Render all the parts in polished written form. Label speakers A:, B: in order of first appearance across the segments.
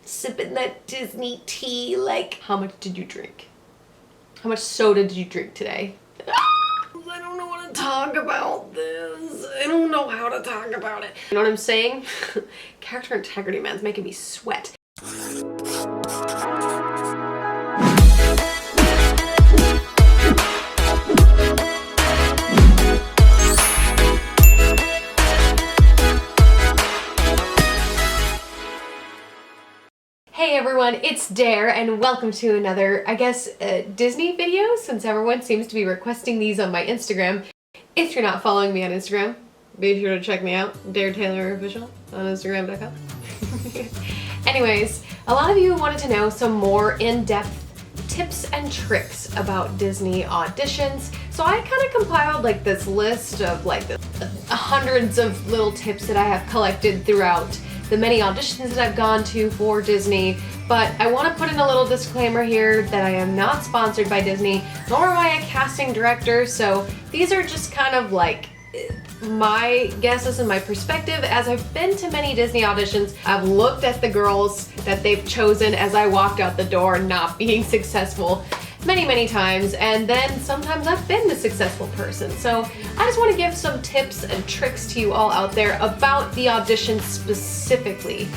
A: sipping that Disney tea. Like, how much did you drink? How much soda did you drink today? I don't know how to talk about this. I don't know how to talk about it. You know what I'm saying? Character integrity, man, it's making me sweat. Hey everyone, it's Dare and welcome to another, I guess, Disney video, since everyone seems to be requesting these on my Instagram. If you're not following me on Instagram, be sure to check me out, Dare Taylor Official on Instagram.com. Anyways, a lot of you wanted to know some more in-depth tips and tricks about Disney auditions. So I kind of compiled like this list of like the hundreds of little tips that I have collected throughout the many auditions that I've gone to for Disney, but I want to put in a little disclaimer here that I am not sponsored by Disney, nor am I a casting director, so these are just kind of like my guesses and my perspective. As I've been to many Disney auditions, I've looked at the girls that they've chosen as I walked out the door not being successful many times, and then sometimes I've been the successful person. So I just want to give some tips and tricks to you all out there about the audition specifically.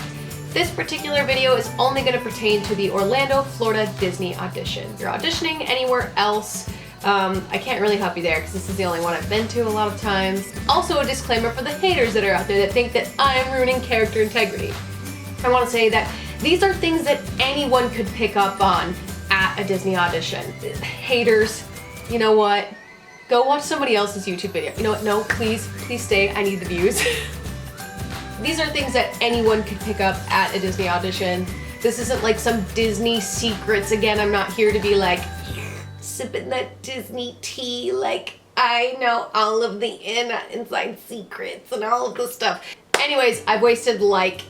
A: This particular video is only going to pertain to the Orlando, Florida Disney audition. If you're auditioning anywhere else, I can't really help you there because this is the only one I've been to a lot of times. Also a disclaimer for the haters that are out there that think that I'm ruining character integrity. I want to say that these are things that anyone could pick up on at a Disney audition. Haters, you know what? Go watch somebody else's YouTube video. You know what? No, please stay. I need the views. These are things that anyone could pick up at a Disney audition. This isn't like some Disney secrets. Again, I'm not here to be like sipping that Disney tea. Like, I know all of the inside secrets and all of this stuff. Anyways, I've wasted like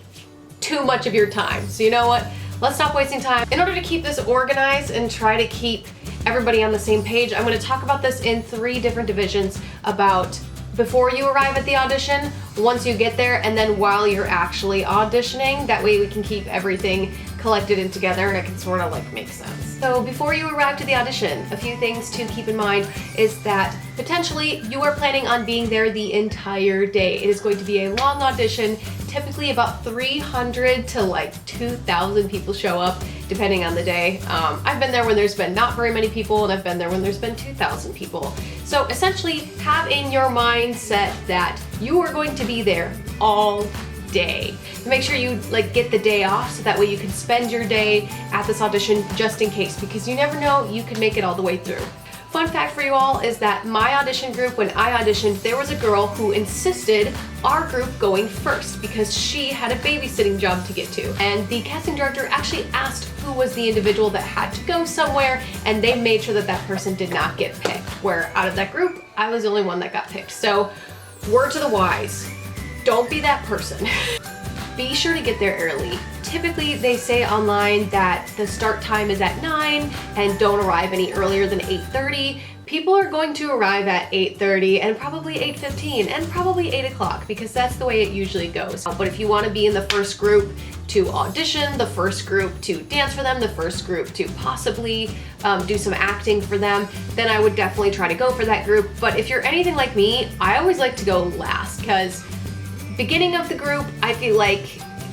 A: too much of your time. So you know what? Let's stop wasting time. In order to keep this organized and try to keep everybody on the same page, I'm going to talk about this in 3 different divisions: about before you arrive at the audition, once you get there, and then while you're actually auditioning. That way we can keep everything collected and together and it can sort of like make sense. So before you arrive to the audition, a few things to keep in mind is that potentially you are planning on being there the entire day. It is going to be a long audition. Typically about 300 to like 2,000 people show up depending on the day. I've been there when there's been not very many people, and I've been there when there's been 2,000 people. So essentially have in your mindset that you are going to be there all day. Make sure you like get the day off so that way you can spend your day at this audition just in case, because you never know, you could make it all the way through. Fun fact for you all is that my audition group, when I auditioned, there was a girl who insisted our group going first because she had a babysitting job to get to. And the casting director actually asked who was the individual that had to go somewhere, and they made sure that that person did not get picked. Where out of that group, I was the only one that got picked. So word to the wise, don't be that person. Be sure to get there early. Typically, they say online that the start time is at 9 and don't arrive any earlier than 8:30. People are going to arrive at 8:30 and probably 8:15 and probably 8 o'clock because that's the way it usually goes. But if you want to be in the first group to audition, the first group to dance for them, the first group to possibly do some acting for them, then I would definitely try to go for that group. But if you're anything like me, I always like to go last because beginning of the group, I feel like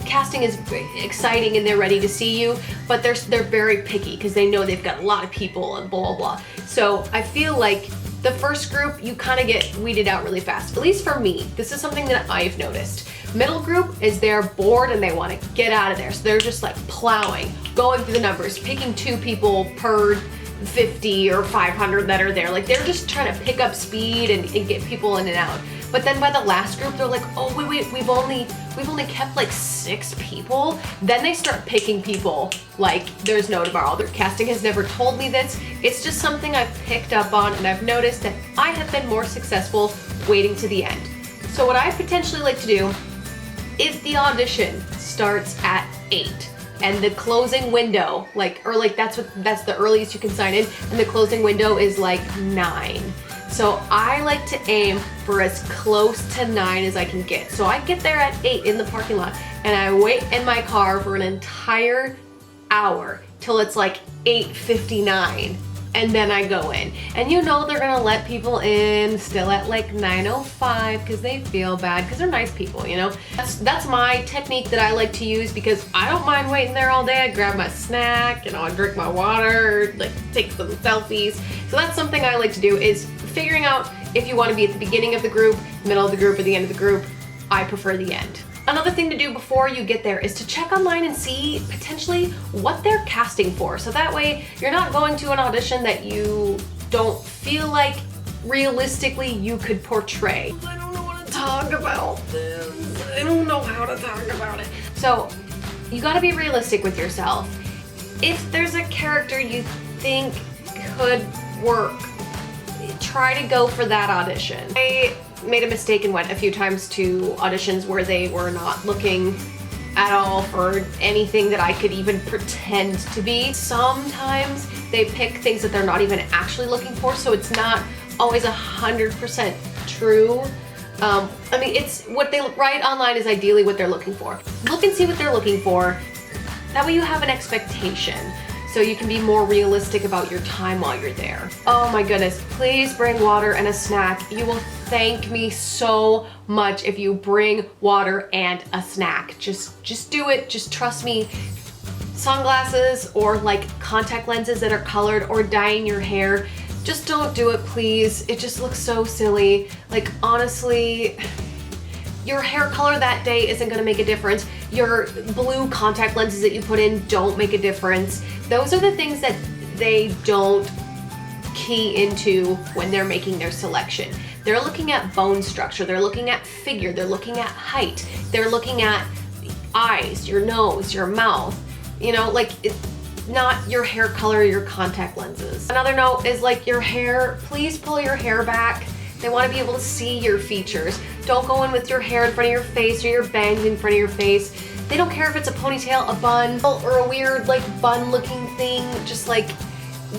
A: casting is exciting and they're ready to see you, but they're very picky because they know they've got a lot of people and blah blah. So I feel like the first group, you kind of get weeded out really fast. At least for me, this is something that I've noticed. Middle group is they're bored and they want to get out of there, so they're just like plowing, going through the numbers, picking 2 people per 50 or 500 that are there. Like they're just trying to pick up speed and get people in and out. But then by the last group, they're like, oh wait, we've only kept like 6 people. Then they start picking people like there's no tomorrow. Their casting has never told me this. It's just something I've picked up on, and I've noticed that I have been more successful waiting to the end. So what I potentially like to do, if the audition starts at 8 and the closing window, that's the earliest you can sign in, and the closing window is like 9. So I like to aim for as close to 9 as I can get. So I get there at 8 in the parking lot, and I wait in my car for an entire hour till it's like 8:59. And then I go in. And you know they're gonna let people in still at like 9:05 because they feel bad, because they're nice people, you know? That's my technique that I like to use, because I don't mind waiting there all day. I grab my snack, you know, I drink my water, like take some selfies. So that's something I like to do, is figuring out if you want to be at the beginning of the group, middle of the group, or the end of the group. I prefer the end. Another thing to do before you get there is to check online and see potentially what they're casting for. So that way you're not going to an audition that you don't feel like realistically you could portray. I don't know what to talk about this. I don't know how to talk about it. So you gotta be realistic with yourself. If there's a character you think could work, try to go for that audition. I made a mistake and went a few times to auditions where they were not looking at all for anything that I could even pretend to be. Sometimes they pick things that they're not even actually looking for, so it's not always 100% true. I mean, it's what they write online is ideally what they're looking for. Look and see what they're looking for. That way you have an expectation, so you can be more realistic about your time while you're there. Oh my goodness, please bring water and a snack. You will thank me so much if you bring water and a snack. Just do it, just trust me. Sunglasses or like contact lenses that are colored, or dyeing your hair, just don't do it, please. It just looks so silly. Like, honestly, your hair color that day isn't gonna make a difference. Your blue contact lenses that you put in don't make a difference. Those are the things that they don't key into when they're making their selection. They're looking at bone structure, they're looking at figure, they're looking at height, they're looking at eyes, your nose, your mouth, you know, like it's not your hair color, your contact lenses. Another note is like your hair, please pull your hair back. They want to be able to see your features. Don't go in with your hair in front of your face or your bangs in front of your face. They don't care if it's a ponytail, a bun, or a weird like bun looking thing. Just like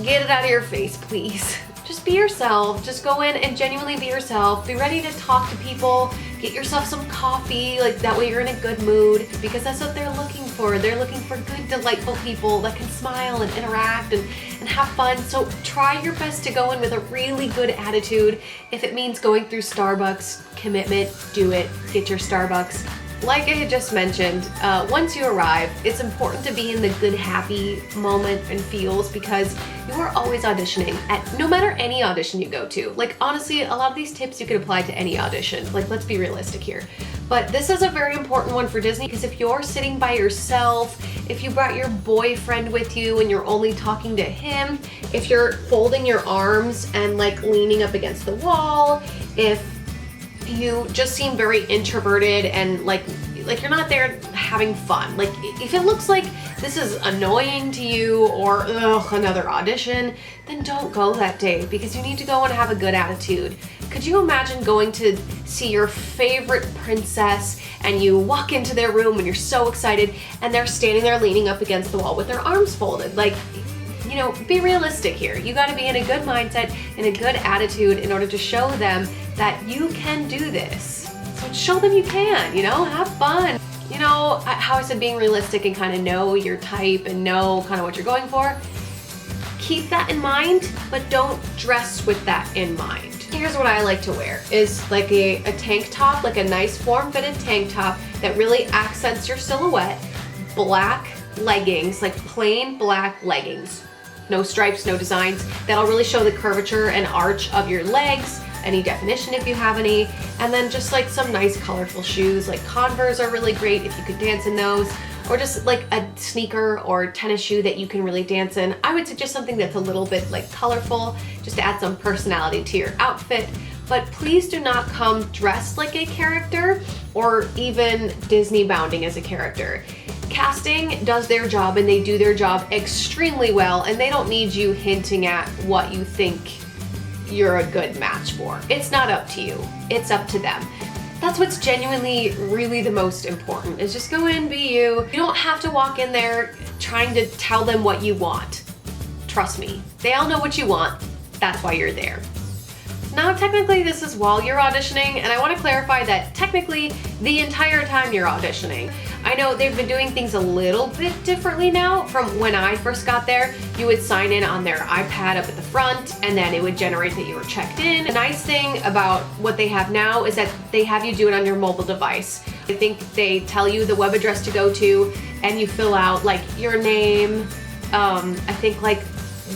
A: get it out of your face, please. Just be yourself. Just go in and genuinely be yourself. Be ready to talk to people. Get yourself some coffee, like that way you're in a good mood, because that's what they're looking for. They're looking for good, delightful people that can smile and interact and have fun. So try your best to go in with a really good attitude. If it means going through Starbucks, commitment, do it. Get your Starbucks. Like I had just mentioned, once you arrive, it's important to be in the good, happy moment and feels, because you are always auditioning at no matter any audition you go to. Like honestly, a lot of these tips you could apply to any audition. Like, let's be realistic here. But this is a very important one for Disney, because if you're sitting by yourself, if you brought your boyfriend with you and you're only talking to him, if you're folding your arms and like leaning up against the wall, if you just seem very introverted and like you're not there having fun. Like if it looks like this is annoying to you, or ugh, another audition, then don't go that day, because you need to go and have a good attitude. Could you imagine going to see your favorite princess and you walk into their room and you're so excited and they're standing there leaning up against the wall with their arms folded? Like, you know, be realistic here. You gotta be in a good mindset and a good attitude in order to show them that you can do this. So show them you can, you know, have fun. You know, how I said being realistic and kind of know your type and know kind of what you're going for. Keep that in mind, but don't dress with that in mind. Here's what I like to wear, is like a tank top, like a nice form-fitted tank top that really accents your silhouette. Black leggings, like plain black leggings. No stripes, no designs. That'll really show the curvature and arch of your legs, any definition if you have any, and then just like some nice colorful shoes. Like Converse are really great if you could dance in those, or just like a sneaker or tennis shoe that you can really dance in. I would suggest something that's a little bit like colorful, just to add some personality to your outfit. But please do not come dressed like a character or even Disney bounding as a character. Casting does their job and they do their job extremely well, and they don't need you hinting at what you think you're a good match for. It's not up to you, it's up to them. That's what's genuinely really the most important, is just go in, be you. You don't have to walk in there trying to tell them what you want. Trust me, they all know what you want. That's why you're there. Now technically this is while you're auditioning, and I want to clarify that technically the entire time you're auditioning. I know they've been doing things a little bit differently now from when I first got there. You would sign in on their iPad up at the front, and then it would generate that you were checked in. The nice thing about what they have now is that they have you do it on your mobile device. I think they tell you the web address to go to, and you fill out like your name, I think like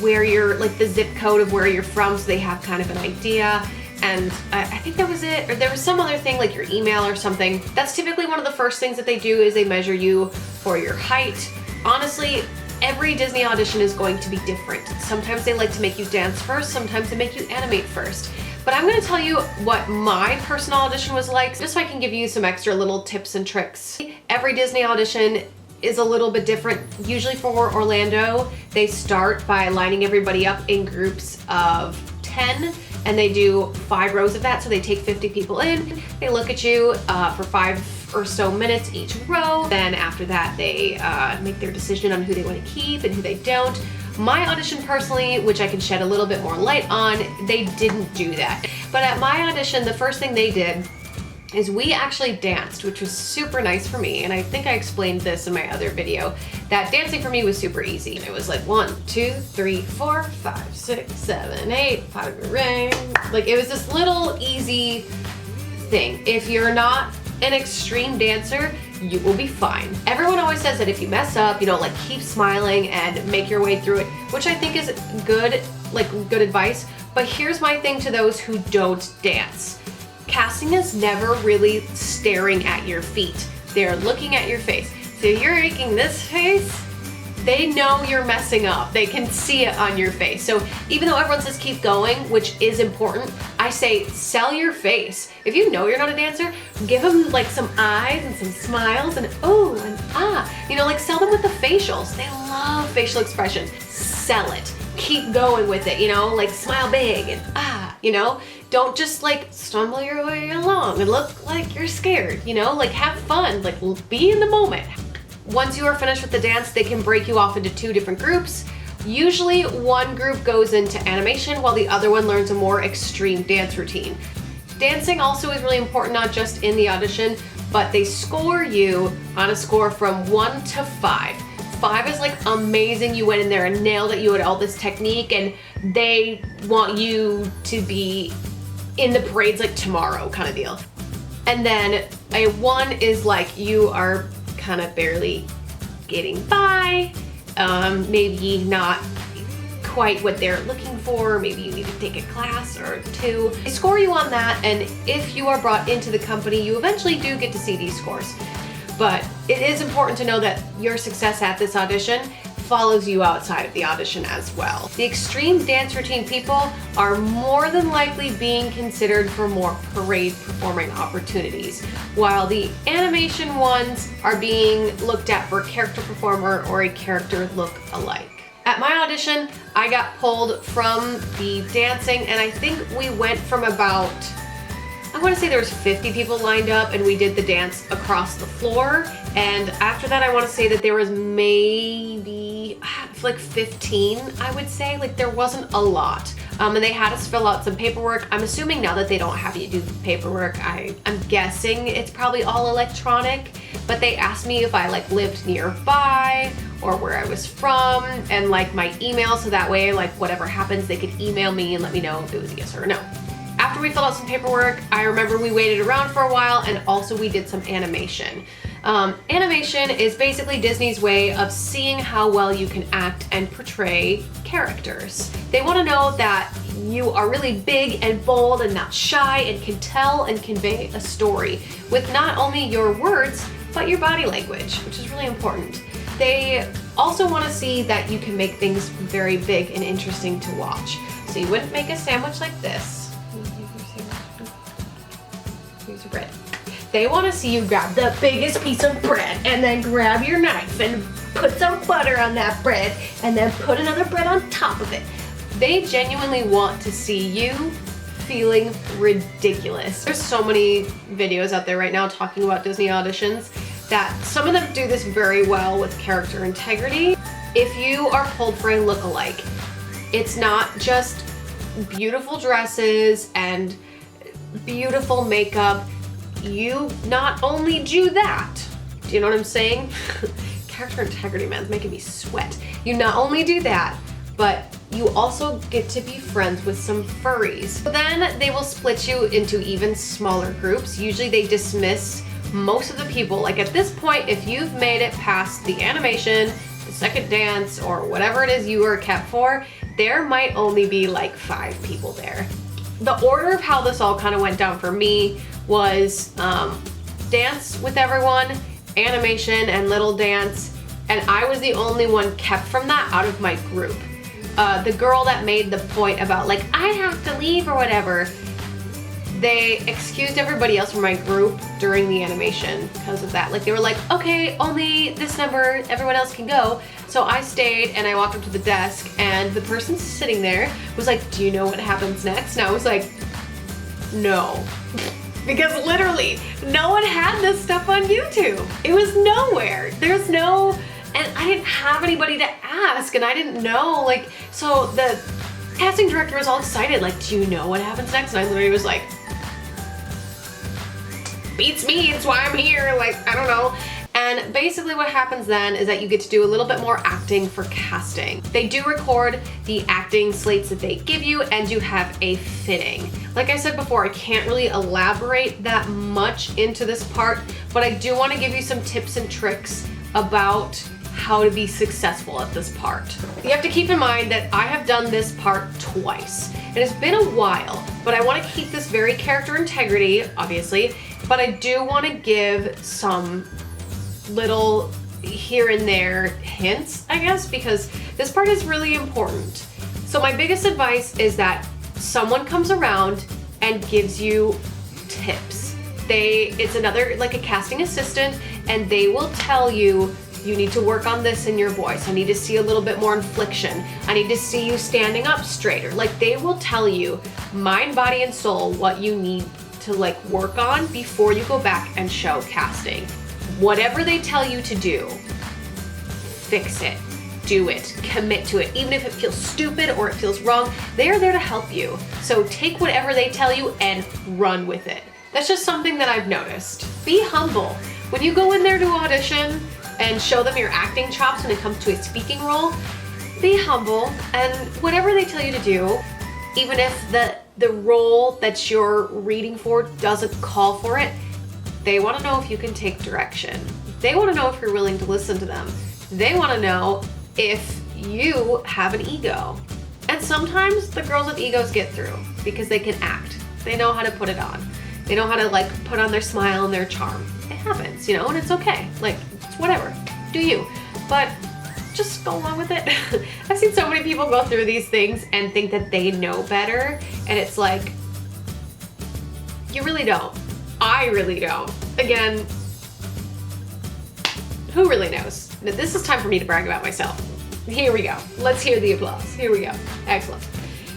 A: where you're, like the zip code of where you're from, so they have kind of an idea. And I think that was it, or there was some other thing like your email or something. That's typically one of the first things that they do, is they measure you for your height. Honestly, every Disney audition is going to be different. Sometimes they like to make you dance first, sometimes they make you animate first. But I'm gonna tell you what my personal audition was like, just so I can give you some extra little tips and tricks. Every Disney audition is a little bit different. Usually for Orlando, they start by lining everybody up in groups of 10, and they do 5 rows of that. So they take 50 people in, they look at you for 5 or so minutes each row. Then after that, they make their decision on who they want to keep and who they don't. My audition personally, which I can shed a little bit more light on, they didn't do that. But at my audition, the first thing they did is we actually danced, which was super nice for me. And I think I explained this in my other video, that dancing for me was super easy. It was like 1, 2, 3, 4, 5, 6, 7, 8, 5 ring. Like it was this little easy thing. If you're not an extreme dancer, you will be fine. Everyone always says that if you mess up, you know, like keep smiling and make your way through it, which I think is good, like good advice. But here's my thing to those who don't dance. Casting is never really staring at your feet. They're looking at your face. So you're making this face, they know you're messing up. They can see it on your face. So even though everyone says keep going, which is important, I say sell your face. If you know you're not a dancer, give them like some eyes and some smiles and oh and ah. You know, like sell them with the facials. They love facial expressions. Sell it. Keep going with it, you know, like smile big and ah, you know. Don't just like stumble your way along and look like you're scared, you know, like have fun, like be in the moment. Once you are finished with the dance, they can break you off into 2 different groups. Usually one group goes into animation while the other one learns a more extreme dance routine. Dancing also is really important, not just in the audition, but they score you on a score from 1 to 5. 5 is like amazing, you went in there and nailed it, you had all this technique, and they want you to be in the parades like tomorrow kind of deal. And then a 1 is like you are kind of barely getting by, maybe not quite what they're looking for, maybe you need to take a class or 2. They score you on that, and if you are brought into the company, you eventually do get to see these scores. But it is important to know that your success at this audition follows you outside of the audition as well. The extreme dance routine people are more than likely being considered for more parade performing opportunities, while the animation ones are being looked at for a character performer or a character look alike. At my audition, I got pulled from the dancing, and I think we went from about, I want to say there was 50 people lined up, and we did the dance across the floor. And after that, I want to say that there was maybe like 15, I would say. Like there wasn't a lot. And they had us fill out some paperwork. I'm assuming now that they don't have you do paperwork, I'm guessing it's probably all electronic. But they asked me if I like lived nearby or where I was from and like my email, so that way like whatever happens, they could email me and let me know if it was a yes or a no. After we filled out some paperwork, I remember we waited around for a while, and also we did some animation. Animation is basically Disney's way of seeing how well you can act and portray characters. They want to know that you are really big and bold and not shy and can tell and convey a story with not only your words, but your body language, which is really important. They also want to see that you can make things very big and interesting to watch. So you wouldn't make a sandwich like this. Here's your bread. They want to see you grab the biggest piece of bread and then grab your knife and put some butter on that bread and then put another bread on top of it. They genuinely want to see you feeling ridiculous. There's so many videos out there right now talking about Disney auditions that some of them do this very well with character integrity. If you are pulled for a look-alike, it's not just beautiful dresses and beautiful makeup. You not only do that, do you know what I'm saying? Character integrity, man, it's making me sweat. You not only do that, but you also get to be friends with some furries. So then they will split you into even smaller groups. Usually they dismiss most of the people. Like at this point, if you've made it past the animation, the second dance, or whatever it is you were kept for, there might only be like 5 people there. The order of how this all kind of went down for me was dance with everyone, animation, and little dance, and I was the only one kept from that out of my group. The girl that made the point about like, I have to leave or whatever, they excused everybody else from my group during the animation because of that. Like they were like, okay, only this number, everyone else can go. So I stayed and I walked up to the desk and the person sitting there was like, do you know what happens next? And I was like, no. Because literally no one had this stuff on YouTube. It was nowhere. There's no, and I didn't have anybody to ask and I didn't know, like, so the casting director was all excited, like, do you know what happens next? And I literally was like, beats me, it's why I'm here, like, I don't know. And basically what happens then is that you get to do a little bit more acting for casting. They do record the acting slates that they give you and you have a fitting. Like I said before, I can't really elaborate that much into this part, but I do want to give you some tips and tricks about how to be successful at this part. You have to keep in mind that I have done this part twice. It has been a while, but I want to keep this very character integrity, obviously, but I do want to give some little here and there hints, I guess, because this part is really important. So my biggest advice is that someone comes around and gives you tips. It's another, like a casting assistant, and they will tell you, you need to work on this in your voice. I need to see a little bit more inflection. I need to see you standing up straighter. Like they will tell you, mind, body, and soul, what you need to like work on before you go back and show casting. Whatever they tell you to do, fix it, do it, commit to it. Even if it feels stupid or it feels wrong, they are there to help you. So take whatever they tell you and run with it. That's just something that I've noticed. Be humble. When you go in there to audition and show them your acting chops when it comes to a speaking role, be humble, and whatever they tell you to do, even if the role that you're reading for doesn't call for it, they want to know if you can take direction. They want to know if you're willing to listen to them. They want to know if you have an ego. And sometimes the girls with egos get through because they can act. They know how to put it on. They know how to like put on their smile and their charm. It happens, you know, and it's okay. Like, it's whatever. Do you. But just go along with it. I've seen so many people go through these things and think that they know better. And it's like, you really don't. I really don't. Again, who really knows? Now, this is time for me to brag about myself. Here we go. Let's hear the applause. Here we go. Excellent.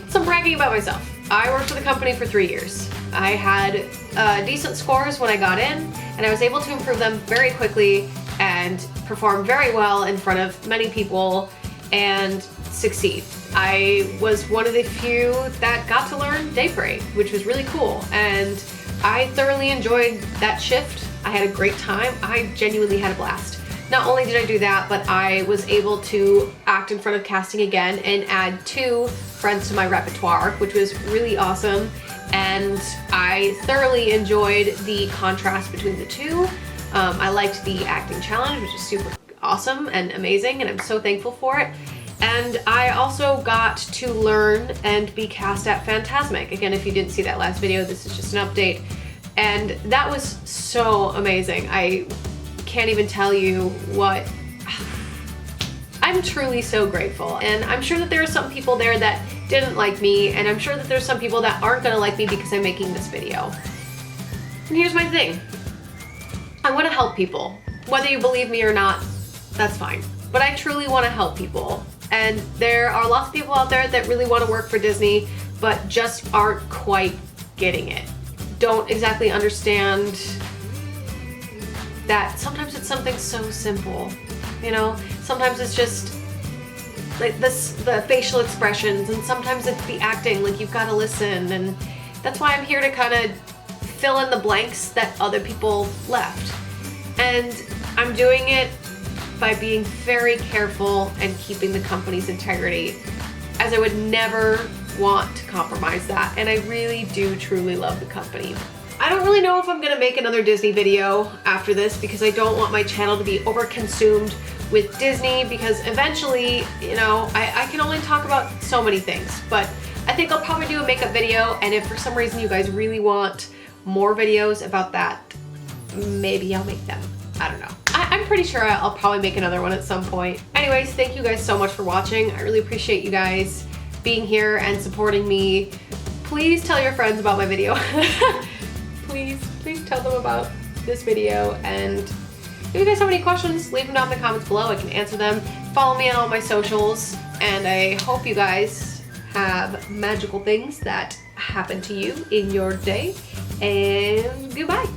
A: So I'm bragging about myself. I worked for the company for 3 years. I had decent scores when I got in, and I was able to improve them very quickly and perform very well in front of many people and succeed. I was one of the few that got to learn day parade, which was really cool, and I thoroughly enjoyed that shift. I had a great time. I genuinely had a blast. Not only did I do that, but I was able to act in front of casting again and add 2 friends to my repertoire, which was really awesome. And I thoroughly enjoyed the contrast between the two. I liked the acting challenge, which is super awesome and amazing, and I'm so thankful for it. And I also got to learn and be cast at Fantasmic. Again, if you didn't see that last video, this is just an update. And that was so amazing. I can't even tell you what, I'm truly so grateful. And I'm sure that there are some people there that didn't like me, and I'm sure that there's some people that aren't gonna like me because I'm making this video. And here's my thing. I wanna help people. Whether you believe me or not, that's fine. But I truly wanna help people. And there are lots of people out there that really wanna work for Disney, but just aren't quite getting it. Don't exactly understand that sometimes it's something so simple, you know? Sometimes it's just like the facial expressions, and sometimes it's the acting, like you've got to listen, and that's why I'm here to kind of fill in the blanks that other people left. And I'm doing it by being very careful and keeping the company's integrity, as I would never want to compromise that, and I really do truly love the company. I don't really know if I'm gonna make another Disney video after this, because I don't want my channel to be overconsumed with Disney, because eventually, you know, I can only talk about so many things. But I think I'll probably do a makeup video, and if for some reason you guys really want more videos about that, maybe I'll make them. I don't know. I'm pretty sure I'll probably make another one at some point. Anyways, thank you guys so much for watching. I really appreciate you guys being here and supporting me. Please tell your friends about my video. Please tell them about this video, and if you guys have any questions, leave them down in the comments below. I can answer them. Follow me on all my socials, and I hope you guys have magical things that happen to you in your day, and goodbye.